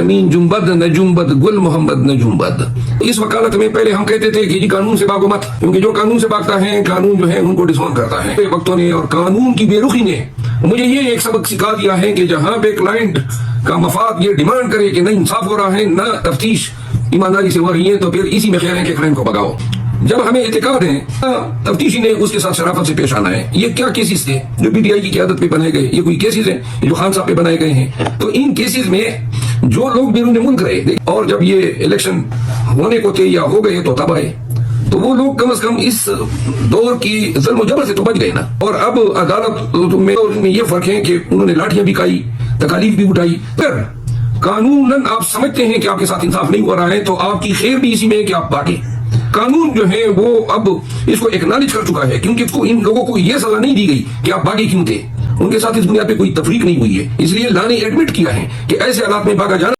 زمین جنبد نہ جنبد گل محمد نہ جنبد. اس وکالت میں پہلے ہم کہتے تھے کہ جی قانون سے بھاگو مت، کیونکہ جو قانون سے بھاگتا ہے قانون جو ہے ان کو ڈسون کرتا ہے. وقتوں نے اور قانون کی بے رخی نے مجھے یہ ایک سبق سکھا دیا ہے کہ جہاں پہ کلائنٹ کا مفاد یہ ڈیمانڈ کرے کہ نہ انصاف ہو رہا ہے نہ تفتیش ایمانداری سے ہو رہی ہے تو پھر اسی میں خیر ہے کہ کلائنٹ کو بگاؤ. جب ہمیں اعتقاد ہے تفتیشی نے اس کے ساتھ شرافت سے پیش آنا ہے. یہ کیا کیسز تھے جو پی ٹی آئی کی قیادت پہ بنائے گئے؟ یہ کوئی کیسز ہیں جو خان صاحب پہ بنائے گئے ہیں؟ تو ان کیسز میں جو لوگ بیرون ملک رہے اور جب یہ الیکشن ہونے کو تھے یا ہو گئے تو تب آئے، تو وہ لوگ کم از کم اس دور کی ظلم و جبر سے تو بچ گئے نا. اور اب عدالت میں یہ فرق ہے کہ انہوں نے لاٹھیاں بھی کھائی، تکالیف بھی اٹھائی. پھر قانوناً آپ سمجھتے ہیں کہ آپ کے ساتھ انصاف نہیں ہو رہا ہے تو آپ کی خیر بھی اسی میں ہے کہ آپ باقی قانون جو ہے وہ اب اس کو ایکنالج کر چکا ہے، کیونکہ ان لوگوں کو یہ سزا نہیں دی گئی کہ آپ باقی کیوں تھے. ان کے ساتھ اس دنیا پہ کوئی تفریق نہیں ہوئی ہے، اس لیے لا نے ایڈمٹ کیا ہے کہ ایسے حالات میں بھاگا جانا